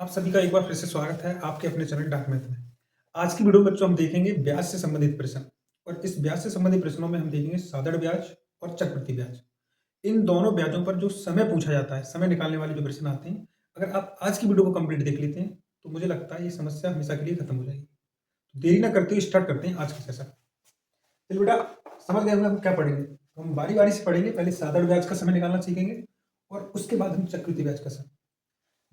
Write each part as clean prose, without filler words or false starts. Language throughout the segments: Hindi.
सभी का एक बार फिर से स्वागत है आपके अपने चैनल डार्क मैथ में। आज की वीडियो में बच्चों हम देखेंगे ब्याज से संबंधित प्रश्न और इस ब्याज से संबंधित प्रश्नों में हम देखेंगे साधारण ब्याज और चक्रवृद्धि ब्याज। इन दोनों ब्याजों पर जो समय पूछा जाता है, समय निकालने वाले जो प्रश्न आते हैं, अगर आप आज की वीडियो को कंप्लीट देख लेते हैं तो मुझे लगता है ये समस्या हमेशा के लिए खत्म हो जाएगी। तो देरी ना करते हुए स्टार्ट करते हैं आज का सेशन। चलिए बेटा, समझ गए होंगे हम क्या पढ़ेंगे। तो हम बारी बारी से पढ़ेंगे। पहले साधारण ब्याज का समय निकालना सीखेंगे और उसके बाद हम चक्रवृद्धि ब्याज का समय।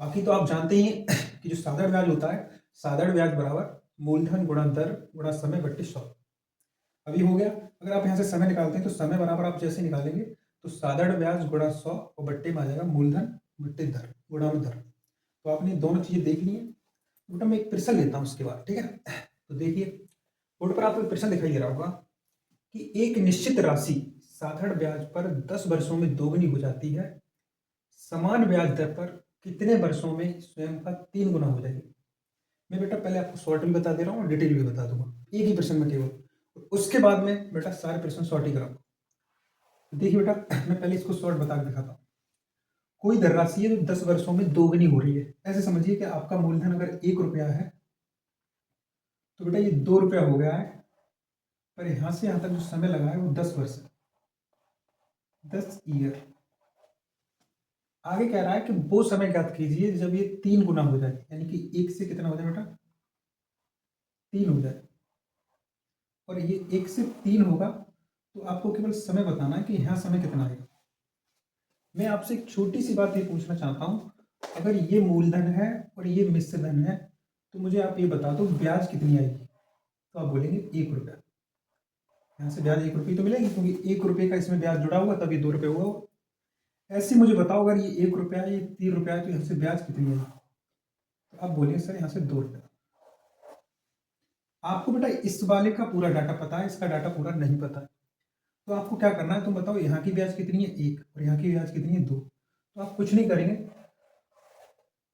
बाकी तो आप जानते ही हैं कि जो साधारण ब्याज होता है, साधारण ब्याज बराबर मूलधन गुणा दर गुणा समय बट्टे 100। अभी हो गया। अगर आप यहाँ से समय निकालते हैं तो समय बराबर आप जैसे निकालेंगे तो साधारण ब्याज गुणा 100 और बट्टे में आ जाएगा मूलधन बट्टे दर गुणा में दर। तो आपने दोनों चीजें देख ली हैं। बेटा मैं एक प्रश्न लेता हूँ उसके बाद, ठीक है। तो देखिए, बोर्ड पर आपको एक प्रश्न दिखाई दे रहा होगा कि एक निश्चित राशि साधारण ब्याज पर 10 वर्षों में दोगुनी हो जाती है, समान ब्याज दर पर कितने वर्षों में स्वयं का 3 गुना हो जाएगी। मैं बेटा पहले आपको शॉर्ट भी बता दे रहा हूँ और डिटेल भी बता दूंगा, एक ही प्रश्न में केवल। उसके बाद में बेटा सारे प्रश्न शॉर्ट ही कराऊंगा। देखिए बेटा, मैं पहले इसको शॉर्ट बता के दिखाता हूँ। कोई धनराशि है जो 10 वर्षों में दोगुनी हो रही है। ऐसे समझिए कि आपका मूलधन अगर 1 रुपया है तो बेटा ये 2 रुपया हो गया है, पर यहां से यहां तक जो समय लगा है वो 10 वर्ष है, 10 ईयर। आगे कह रहा है कि वो समय ज्ञात कीजिए जब ये 3 गुना हो जाए, यानी कि 1 से कितना हो जाए बेटा, 3 हो जाए। और ये 1 से 3 होगा तो आपको केवल समय बताना है कि यहाँ समय कितना आएगा। मैं आपसे एक छोटी सी बात ये पूछना चाहता हूँ, अगर ये मूलधन है और ये मिश्र धन है तो मुझे आप ये बता दो ब्याज कितनी आएगी। तो आप बोलेंगे 1 रुपया। यहाँ से ब्याज 1 रुपये तो मिलेगी क्योंकि 1 रुपये का इसमें ब्याज जुड़ा हुआ, तभी 2 रुपये हुआ। ऐसे मुझे बताओ, अगर ये 1 रुपया ये 3 रुपया है तो यहाँ से ब्याज कितनी आएगी। तो आप बोलेंगे सर यहाँ से 2 रुपया। आपको बेटा इस वाले का पूरा डाटा पता है, इसका डाटा पूरा नहीं पता है। तो आपको क्या करना है, तुम बताओ यहाँ की ब्याज कितनी है 1 और यहाँ की ब्याज कितनी है 2। तो आप कुछ नहीं करेंगे,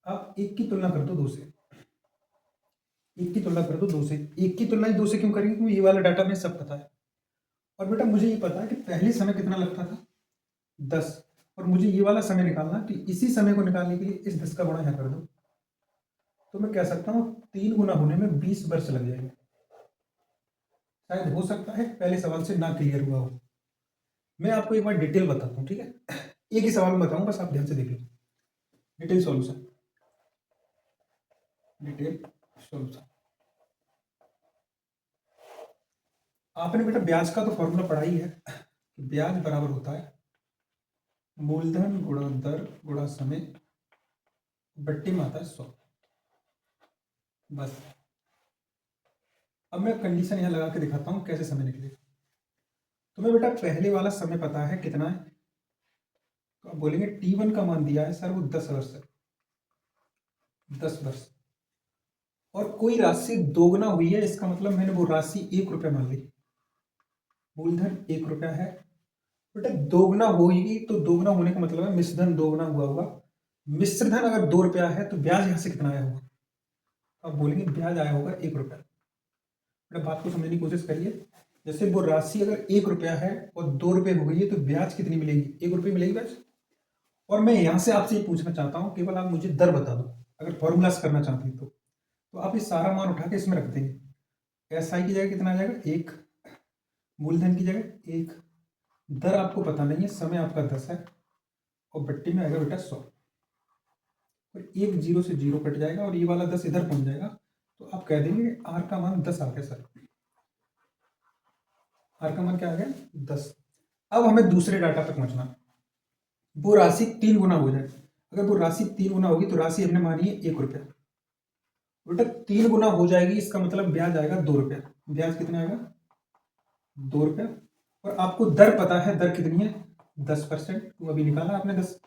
आप 1 की तुलना कर दो 2 से। 1 की तुलना कर दो 2 से। 1 की तुलना 2 से क्यों करेंगे, क्योंकि ये वाला डाटा में सब पता है। और बेटा मुझे ये पता है कि पहले समय कितना लगता था 10, और मुझे ये वाला समय निकालना है, तो इसी समय को निकालने के लिए इस 10 का गुणा यहाँ कर दो। तो मैं कह सकता हूँ 3 गुना होने में 20 वर्ष लग जाएंगे। शायद हो सकता है पहले सवाल से ना क्लियर हुआ हो। मैं आपको एक बार डिटेल बताता हूँ, ठीक है। एक ही सवाल में बताऊंगा, बस आप ध्यान से देख लो। Detail solution, detail solution. आपने बेटा ब्याज का तो फॉर्मूला पढ़ा ही है कि ब्याज बराबर होता है मूलधन गुणा दर गुणा समय बट्टी में आता है 100। बस अब मैं कंडीशन यहाँ लगा के दिखाता हूँ कैसे समय निकलेगा। तुम्हें बेटा पहले वाला समय पता है कितना है, तो आप बोलेंगे T1 का मान दिया है सर वो 10 वर्ष है, 10 वर्ष। और कोई राशि दोगुना हुई है, इसका मतलब मैंने वो राशि 1 रुपया मान ली। मूलधन 1 रुपया है बेटा, दोगुना होगी तो दोगुना होने का मतलब है मिश्र धन दोगुना हुआ होगा। मिश्र धन अगर 2 रुपया है तो ब्याज यहां से कितना आया होगा। आप बोलेंगे ब्याज आया होगा 1 रुपया। बेटा बात को समझने की कोशिश करिए। जैसे वो राशि अगर 1 रुपया है और 2 रुपये हो गई है तो ब्याज कितनी मिलेगी, 1 रुपये मिलेगी ब्याज। और मैं यहां से आपसे ये पूछना चाहता हूं, केवल आप मुझे दर बता दो, अगर फॉर्मूलास करना चाहते हैं तो आप ये सारा मान उठा के इसमें रख देंगे। एस आई की जगह कितना आ जाएगा 1, मूलधन की जगह 1, दर आपको पता नहीं है, समय आपका 10 है, और बट्टी में आएगा बेटा 100। और एक जीरो से जीरो कट जाएगा और ये वाला 10 इधर पहुंच जाएगा, तो आप कह देंगे आर का मान 10 आ गया सर। आर का मान क्या आ गया 10। अब हमें दूसरे डाटा तक पहुंचना। वो राशि 3 गुना हो जाए। अगर वो राशि 3 गुना होगी तो राशि हमने मानी है 1 रुपया। बेटा 3 गुना हो जाएगी, इसका मतलब ब्याज आएगा 2 रुपया। ब्याज कितना आएगा 2 रुपया। और आपको दर पता है, दर कितनी है 10%, तो अभी निकाला आपने 10।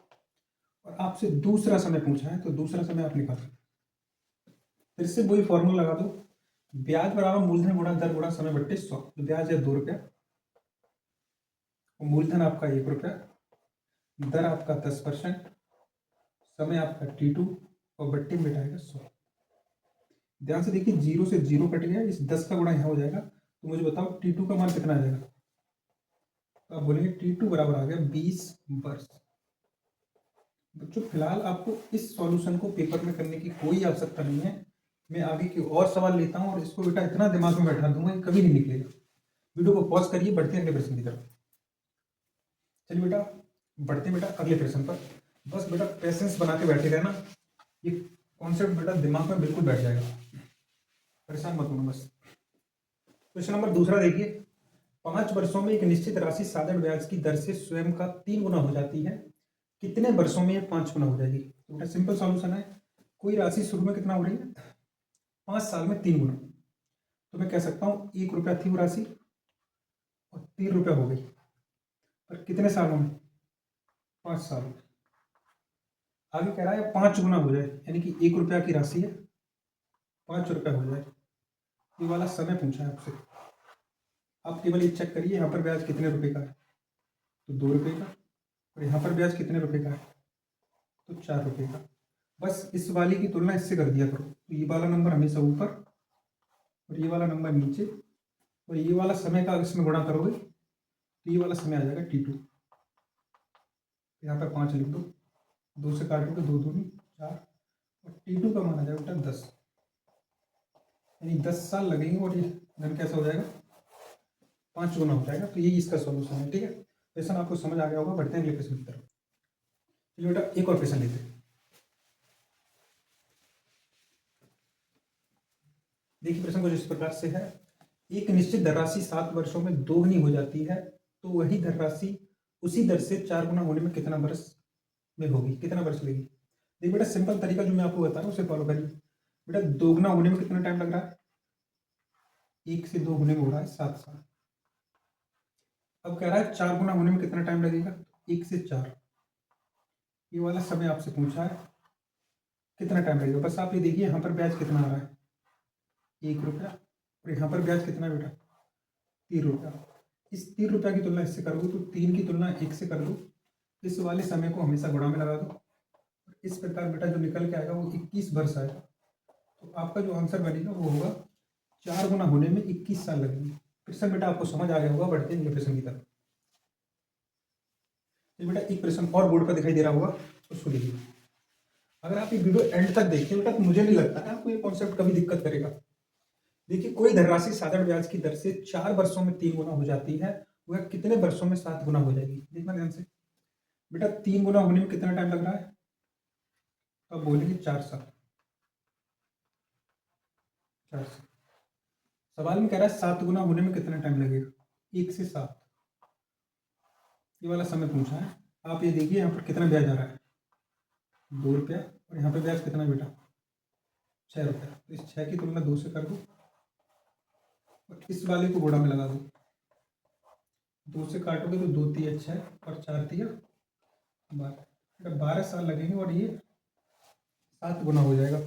और आपसे दूसरा समय पूछा है तो दूसरा समय आप निकाल सकते। फिर से वही फॉर्मूला लगा दो, ब्याज बराबर मूलधन गुणा दर गुणा समय बट्टे 100। तो ब्याज है 2 रुपया, मूलधन आपका 1 रुपया, दर आपका 10%, समय आपका T2, और बट्टे में बैठाएगा 100। ध्यान से देखिए, जीरो से जीरो कट गया, इस 10 का गुणा यहाँ हो जाएगा। तो मुझे बताओ T2 का मान कितना आ जाएगा। तो आप बोलेंगे T2 बराबर आ गया 20 वर्ष। बच्चों फिलहाल आपको इस सॉल्यूशन को पेपर में करने की कोई आवश्यकता नहीं है। मैं आगे की और सवाल लेता हूँ और इसको बेटा इतना दिमाग में बैठा दूंगा कि कभी नहीं निकलेगा। वीडियो को पॉज करिए, बढ़ते हैं अगले प्रश्न की तरफ। चलिए बेटा, बढ़ते हैं बेटा अगले प्रश्न पर। बस बेटा पेशेंस बना के बैठे रहना, ये कॉन्सेप्ट बेटा दिमाग में बिल्कुल बैठ जाएगा, परेशान मत होना बस। क्वेश्चन नंबर दूसरा देखिए, 5 वर्षों में एक निश्चित राशि साधारण ब्याज की दर से स्वयं का 3 गुना हो जाती है, कितने वर्षों में ये 5 गुना हो जाएगी? तो बेटा सिंपल सॉल्यूशन है, कोई राशि शुरू में कितना हो रही है, 5 साल में 3 गुना। तो मैं कह सकता हूँ 1 रुपया थी वो राशि और 3 रुपया हो गई, पर कितने सालों में, 5 साल में। आगे कह रहा है 5 गुना हो जाए, यानी कि 1 रुपया की राशि है 5 रुपया हो जाए, ये वाला समय पूछा है आपसे। आप केवल ये चेक करिए यहाँ पर ब्याज कितने रुपए का है, तो 2 रुपये का, और यहाँ पर ब्याज कितने रुपए का है, तो 4 रुपये का। बस इस वाली की तुलना इससे कर दिया करो, तो ये वाला नंबर हमेशा ऊपर और ये वाला नंबर नीचे, और ये वाला समय का इसमें गुणा करोगे तो ये वाला समय आ जाएगा T2। यहाँ पर 5 लिख दो, 2 से काटोगे 2 दूनी 4, और T2 का मान आ जाएगा बेटा 10, यानी 10 साल लगेंगे और ये धन कैसा हो जाएगा, 5 गुना हो जाएगा। तो यही इसका सॉल्यूशन है, ठीक है। क्वेश्चन आपको समझ आ गया होगा, बढ़ते हैं अगले क्वेश्चन की तरफ। चलिए बेटा एक और क्वेश्चन लेते हैं। देखिए प्रश्न कुछ इस प्रकार से है, एक निश्चित धनराशि 7 वर्षों में 2 गुनी हो जाती है, तो वही धनराशि उसी दर से 4 गुना होने में कितना वर्ष में होगी, कितना वर्ष लेगी? देखिए बेटा सिंपल तरीका जो मैं आपको बता रहा हूँ उसे फॉलो करिए। बेटा 2 गुना होने में कितना टाइम लग रहा है, 1 से 2 गुने में हो रहा है 7 साल। अब कह रहा है 4 गुना होने में कितना टाइम लगेगा, 1 से 4, ये वाला समय आपसे पूछा है कितना टाइम लगेगा। बस आप ये देखिए यहाँ पर ब्याज कितना आ रहा है, 1 रुपया, और यहाँ पर ब्याज कितना है बेटा, 3 रुपया। इस 3 रुपया की तुलना इससे करोगे तो 3 की तुलना 1 से कर दो, इस वाले समय को हमेशा गुणा में लगा दो, इस प्रकार बेटा जो निकल के आएगा वो 21 वर्ष आएगा। तो आपका जो आंसर बनेगा वो होगा 4 गुना होने में 21 साल लगेंगे। प्रश्न बेटा आपको समझ आ गया होगा, बढ़ते हैं अगले प्रश्न की तरफ। तो बेटा एक प्रश्न और बोर्ड पर दिखाई दे रहा होगा, उसको देखिए। अगर आप ये वीडियो एंड तक देखते बेटा तो मुझे नहीं लगता है आपको ये कॉन्सेप्ट कभी दिक्कत करेगा। देखिए कोई धनराशि साधारण ब्याज की दर से 4 वर्षों में 3 गुना हो जाती है, वह कितने वर्षों में 7 गुना हो जाएगी? देखना ध्यान से बेटा, 3 गुना होने में कितना टाइम लग रहा है, तो आप बोलेंगे 4 साल। 4 साल। सवाल में कह रहा है 7 गुना होने में कितना टाइम लगेगा, 1 से 7, ये वाला समय पूछा है। आप ये देखिए यहाँ पर कितना ब्याज आ रहा है, 2 रुपया, और यहाँ पे ब्याज कितना है बेटा, 6 रुपया। तो इस 6 की तुलना 2 से कर दो और इस वाले को गुणा में लगा दो, 2 से काटोगे तो 2 तिया 6 और 4 तिया 12, बेटा 12 साल लगेंगे और ये 7 गुना हो जाएगा।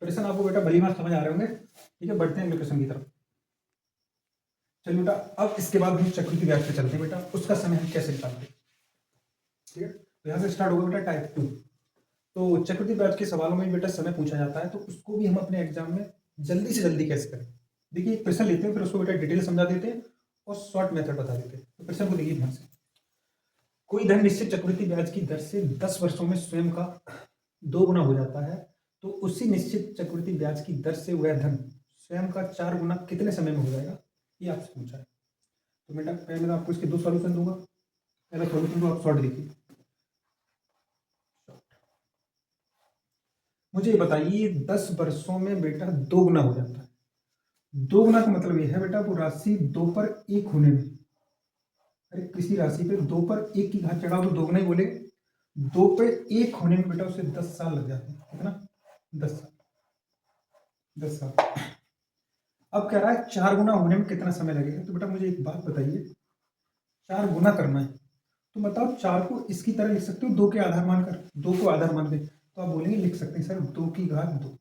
प्रश्न आपको बेटा भली बात समझ आ रहे होंगे, ठीक है। बढ़ते हैं अगले प्रश्न की तरफ। चलिए बेटा अब इसके बाद हम चक्रवृद्धि ब्याज पे चलते हैं बेटा, उसका समय हम कैसे निकालते हैं, ठीक है। तो यहाँ से स्टार्ट होगा बेटा टाइप 2। तो चक्रवृद्धि ब्याज के सवालों में बेटा समय पूछा जाता है, तो उसको भी हम अपने एग्जाम में जल्दी से जल्दी कैसे करें। देखिए एक प्रश्न लेते हैं, फिर उसको बेटा डिटेल समझा देते हैं और शॉर्ट मेथड बता देते हैं। तो प्रश्न को देखिए ध्यान से, कोई धन निश्चित चक्रवृद्धि ब्याज की दर से 10 वर्षों में स्वयं का 2 गुना हो जाता है, तो उसी निश्चित चक्रवृद्धि ब्याज की दर से वह धन स्वयं का 4 गुना कितने समय में हो जाएगा, ये आपसे पूछा है। तो बेटा पहले मैं आपको इसके 2 सॉल्यूशन दूंगा। पहला सॉल्यूशन को आप शॉर्ट देखिए। मुझे ये बताइए 10 वर्षों में बेटा 2 गुना हो जाता है, 2 गुना का मतलब ये है बेटा वो राशि 2 पर 1 होने में, अरे किसी राशि पे 2 पर 1 की घात चढ़ाओ तो 2 गुना ही बोलेंगे। 2 पे 1 होने में बेटा उसे 10 साल लग जाते हैं, कितना, 10 साल। 10 साल। अब कह रहा है 4 गुना होने में कितना समय लगेगा। तो बेटा मुझे एक बात बताइए, 4 गुना करना है तो बताओ 4 को इसकी तरह लिख सकते हो 2 के आधार मानकर, 2 को आधार मान के, तो आप बोलेंगे लिख सकते हैं सर 2 की घात 2,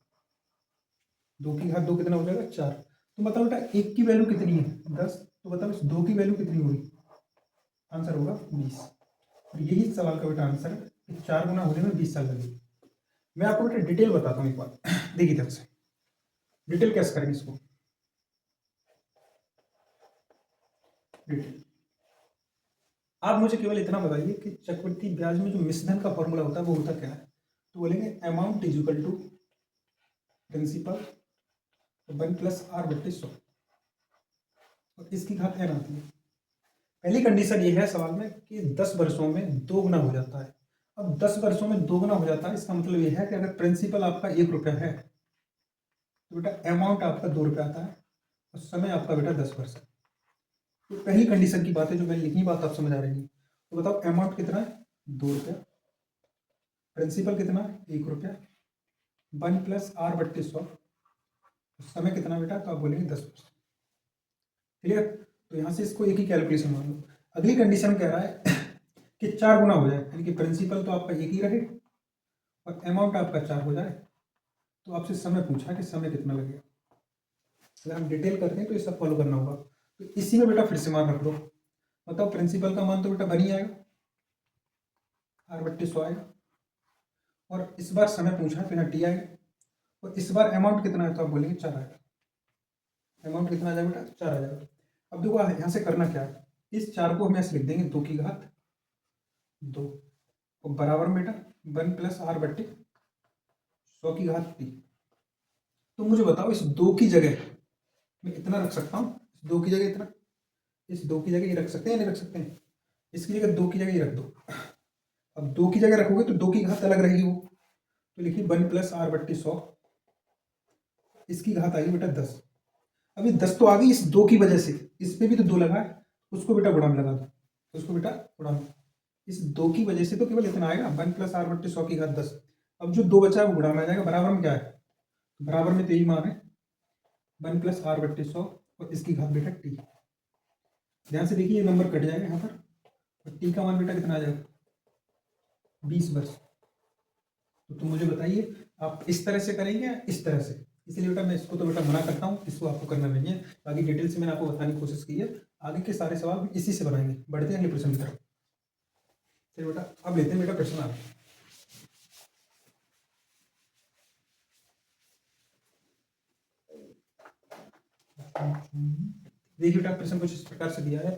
2 की घात 2 कितना हो जाएगा, 4। तो बताओ बेटा 1 की वैल्यू कितनी है, 10, तो बताओ इस 2 की वैल्यू कितनी होगी, आंसर होगा 20। और यही सवाल का बेटा आंसर है कि 4 गुना होने में 20 साल लगेगी। मैं आपको बेटा डिटेल बताता हूँ एक बार, देखिए ध्यान से डिटेल कैसे करेंगे इसको। डिटेल आप मुझे केवल इतना बताइए कि चक्रवृद्धि ब्याज में जो मिश्रधन का फॉर्मूला होता है वो होता क्या है। तो बोलेंगे amount is equal to principal 1+r/100 और इसकी घात n आती है। पहली कंडीशन ये है सवाल में कि 10 वर्षों में 2 गुना हो जाता है। अब 10 वर्षों में 2 गुना हो जाता है, इसका मतलब ये है कि अगर प्रिंसिपल आपका 1 रुपया है तो बेटा अमाउंट आपका 2 रुपया आता है और समय आपका बेटा 10 वर्ष है। तो पहली कंडीशन की बात है जो मैंने लिखी, बात आप समझ आ रही है। तो बताओ अमाउंट कितना है, 2 रुपया, प्रिंसिपल कितना है, 1 रुपया, 1+r/100, समय कितना बेटा, तो आप बोलेंगे 10 वर्ष। क्लियर। तो यहाँ से इसको एक ही कैलकुलेशन मान लो। अगली कंडीशन कह रहा है कि 4 गुना हो जाए, यानी कि प्रिंसिपल तो आपका एक ही रहे और अमाउंट आपका 4 हो जाए। तो आपसे समय पूछा कि समय कितना लगेगा। अगर हम डिटेल करते हैं तो ये सब फॉलो करना होगा। तो इसी में बेटा फिर से मान रख दो। बताओ प्रिंसिपल का मान तो बेटा बन ही आएगा, r/100 आएगा, और इस बार समय पूछा तो यहाँ टी आएगा, और इस बार अमाउंट कितना है तो आप बोलेंगे 4 आएगा। अमाउंट कितना आ जाएगा बेटा, 4 आ जाएगा। अब देखो यहाँ से करना क्या है, इस 4 को हम ऐसे लिख देंगे 2 की घात 2 और बराबर में बेटा 1+r/100 की घात t। तो मुझे बताओ इस 2 की जगह मैं इतना रख सकता हूँ, इस 2 की जगह इतना, इस 2 की जगह ये रख सकते हैं या नहीं रख सकते हैं। इसकी जगह 2 की जगह ये रख दो। अब 2 की जगह रखोगे तो 2 की घात अलग रहेगी वो, तो लिखिए 1+r/100, इसकी घात आएगी बेटा 10। अभी 10 तो आ गई इस 2 की वजह से, इस पे भी तो 2 लगा है, उसको बेटा गुणा में लगा दो, उसको बेटा गुणा में, इस 2 की वजह से तो केवल इतना आएगा 1+r/100 की घात 10। अब जो 2 बचा है वो गुणा में आ जाएगा, बराबर में क्या है, बराबर में तो यही मान है 1+r/100 और इसकी घात बेटा टी। ध्यान से देखिए ये नंबर कट जाएगा यहाँ पर, और टी का मान बेटा कितना आ जाएगा, 20 वर्ष। तो तुम मुझे बताइए आप इस तरह से करेंगे या इस तरह से। इसलिए बेटा मैं इसको तो बेटा मना करता हूँ, इसको आपको करना नहीं है। बाकी डिटेल से मैंने आपको बताने की कोशिश की है, आगे के सारे सवाल इसी से बनाएंगे। बढ़ते हैं अगले प्रश्न की तरफ। चलिए बेटा अब लेते हैं बेटा प्रश्न आगे। देखिए बेटा प्रश्न कुछ इस प्रकार से दिया है,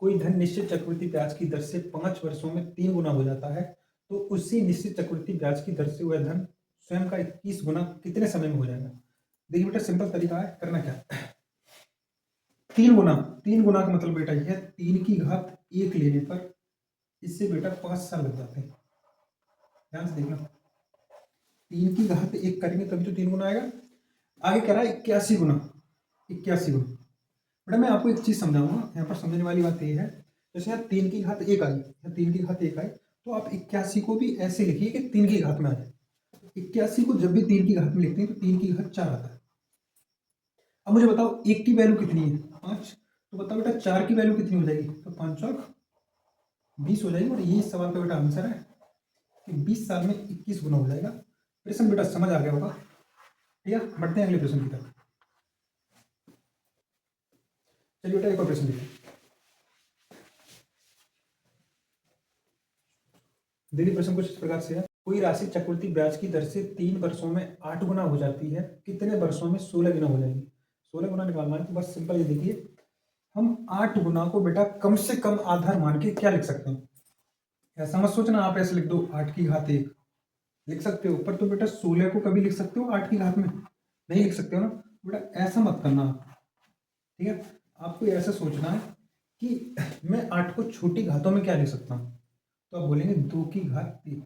कोई धन निश्चित चक्रवृद्धि ब्याज की दर से 5 वर्षों में 3 गुना हो जाता है, तो उसी निश्चित चक्रवृद्धि ब्याज की दर से वह धन स्वयं का 21 गुना कितने समय में हो जाएगा। देखिए बेटा सिंपल तरीका है, करना क्या है, 3 गुना, 3 गुना का मतलब बेटा यह है 3 की घात 1 लेने पर इससे बेटा 5 साल लग जाते हैं। ध्यान से देखना, 3 की घात 1 करेंगे तभी तो 3 गुना आएगा। आगे कह रहा है 81 गुना, 81 गुना। बेटा मैं आपको एक चीज समझाऊंगा, यहाँ पर समझने वाली बात ये है, जैसे यहाँ 3 की घात 1 आई, यहाँ 3 की घात 1 आई, तो आप 81 को भी ऐसे लिखिए कि 3 की घात में आ जाए। 81 को जब भी 3 की घात में लिखते हैं तो 3 की घात 4 आता है। अब मुझे बताओ 1 की वैल्यू कितनी है, 5, तो बताओ बेटा 4 की वैल्यू कितनी हो जाएगी, तो 5 और 20 हो जाएगी। और ये इस सवाल का बेटा आंसर है कि 20 साल में 21 गुना हो जाएगा। प्रश्न बेटा समझ आ गया होगा। ठीक है, बढ़ते हैं अगले प्रश्न की तरफ। चलिए बेटा एक और प्रश्न देखिए। देखिए प्रश्न कुछ इस प्रकार से है, कोई राशि चक्रवृद्धि ब्याज की दर से 3 वर्षों में 8 गुना हो जाती है, कितने वर्षों में 16 गुना हो जाएगी। 16 गुना निकालना है तो बस सिंपल ये देखिए, हम 8 गुना को बेटा कम से कम आधार मान के क्या लिख सकते हैं। ऐसा मत सोचना आप ऐसे लिख दो 8 की घात 1, लिख सकते हो, पर तो बेटा 16 को कभी लिख सकते हो 8 की घात में, नहीं लिख सकते हो ना। बेटा ऐसा मत करना आप, ठीक है। आपको ऐसा सोचना है कि मैं 8 को छोटी घातों में क्या लिख सकता हूँ, तो आप बोलेंगे 2 की घात 3,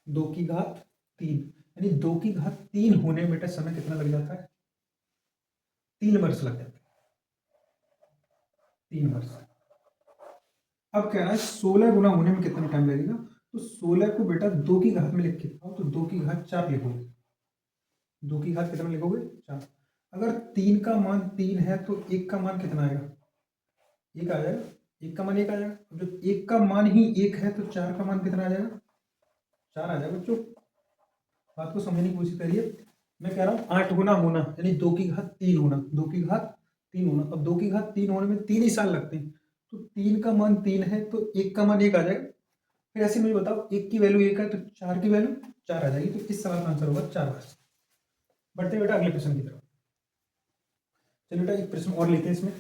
2 की घात 3, यानी 2 की घात 3 होने में बेटा समय कितना लग जाता है, 3 वर्ष लग जाते हैं, 3 वर्ष। अब कह रहा है 16 गुना होने में कितना टाइम लगेगा, तो 16 को बेटा 2 की घात में लिख के पाओ तो 2 की घात 4 लिखोगे, 2 की घात कितना लिखोगे 4। अगर 3 का मान 3 है तो 1 का मान कितना आएगा, 1 आ जाएगा, 1 का मान 1 आ जाएगा। अब जब 1 का मान ही 1 है तो 4 का मान कितना आ जाएगा, 4 आ जाएगा। बच्चों बात को समझने की कोशिश करिए, मैं कह रहा हूँ 8 गुना होना यानी 2 की घात 3 होना, 2 की घात 3 होना। अब 2 की घात 3 होने में 3 ही साल लगते हैं, तो 3 का मान 3 है तो 1 का मान 1 आ जाएगा। फिर ऐसे मुझे बताओ 1 की वैल्यू 1 है तो 4 की वैल्यू 4 आ जाएगी। तो इस सवाल का आंसर होगा 4 वर्ष। बढ़ते बेटा अगले प्रश्न की तरफ। चलिए बेटा एक प्रश्न और लेते हैं इसमें।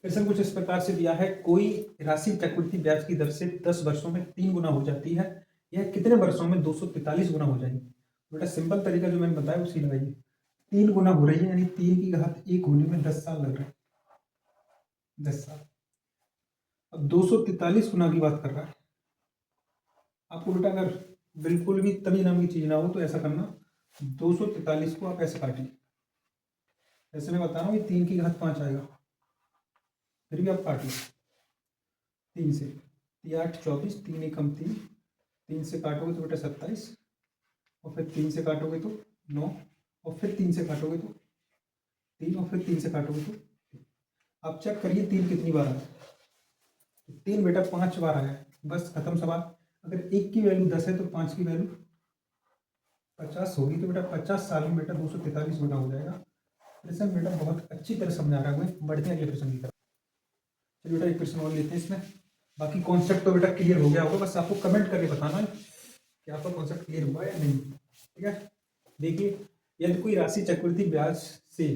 प्रश्न कुछ इस प्रकार से दिया है, कोई राशि चक्रवृद्धि ब्याज की दर से 10 वर्षों में 3 गुना हो जाती है, यह कितने वर्षों में 243 गुना हो जाएगी? बेटा सिंपल तरीका जो मैंने बताया उसी लगाइए। 3 गुना हो रही है यानी 3 की घात 1 होने में 10 साल लग रहे हैं, 10 साल। अब 243 गुना की बात कर रहा है। आपको बेटा अगर बिल्कुल भी तभी नाम की चीज ना हो तो ऐसा करना, 243 को आप ऐसे काटिए, ऐसे मैं बता रहा हूँ ये 3 की घात 5 आएगा, फिर भी आप काट लो 3 से, 8 24, 3 एकम 3, 3 से काटोगे तो बेटा 27, और फिर 3 से काटोगे तो 9, और फिर 3 से काटोगे तो 3, और फिर 3 से काटोगे तो 3। आप चेक करिए 3 कितनी बार आया, तो 3 बेटा 5 बार आया है, बस खत्म सवाल। अगर 1 की वैल्यू 10 है तो 5 की वैल्यू 50 होगी, तो बेटा 50 साल में बेटा 243 गुना हो जाएगा। प्रश्न बेटा बहुत अच्छी तरह समझ आ रहा है, बढ़ते हैं अगले प्रश्न की तरफ। चलिए बेटा एक प्रश्न और लेते हैं इसमें, बाकी कॉन्सेप्ट तो बेटा क्लियर हो गया होगा, बस आपको कमेंट करके बताना है कि आपका कॉन्सेप्ट क्लियर हुआ या नहीं। ठीक है, देखिए, यदि कोई राशि चक्रवृद्धि ब्याज से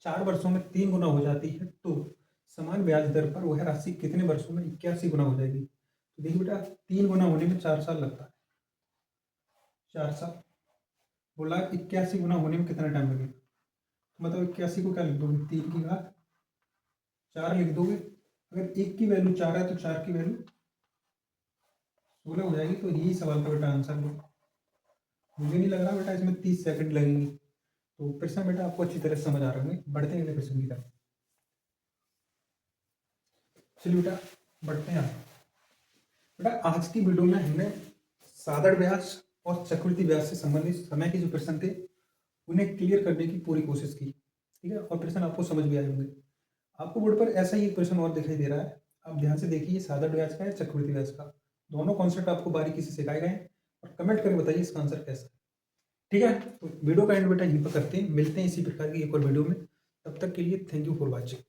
4 वर्षों में 3 गुना हो जाती है तो समान ब्याज दर पर वह राशि कितने वर्षों में 81 गुना हो जाएगी? तो देखिए बेटा 3 गुना होने में 4 साल लगता है, 4 साल। बोला 81 गुना होने में कितना टाइम लगेगा, तो मतलब 81 को क्या लिख दोगे, 3 की घात 4 लिख दोगे। अगर 1 की वैल्यू 4 है तो 4 की वैल्यू 16 हो जाएगी। तो यही सवाल का बेटा आंसर है। मुझे नहीं लग रहा बेटा इसमें 30 सेकंड लगेंगे। तो प्रश्न बेटा आपको अच्छी तरह से समझ आ रहा है, बढ़ते हैं अगले प्रश्न की तरफ। चलिए बेटा बढ़ते हैं। बेटा आज की वीडियो में हमने साधारण ब्याज और चक्रवृद्धि ब्याज से संबंधित समय के जो प्रश्न थे उन्हें क्लियर करने की पूरी कोशिश की। ठीक है, और प्रश्न आपको समझ भी आए होंगे। आपको बोर्ड पर ऐसा ही एक प्रश्न और दिखाई दे रहा है, आप ध्यान से देखिए, साधारण ब्याज का है चक्रवृद्धि ब्याज का, दोनों कॉन्सेप्ट आपको बारीकी से सिखाए गए हैं, और कमेंट करके बताइए इसका आंसर कैसा है। ठीक है, तो वीडियो का एंड बेटा यहीं पर करते हैं, मिलते हैं इसी प्रकार की एक और वीडियो में। तब तक के लिए थैंक यू फॉर वॉचिंग।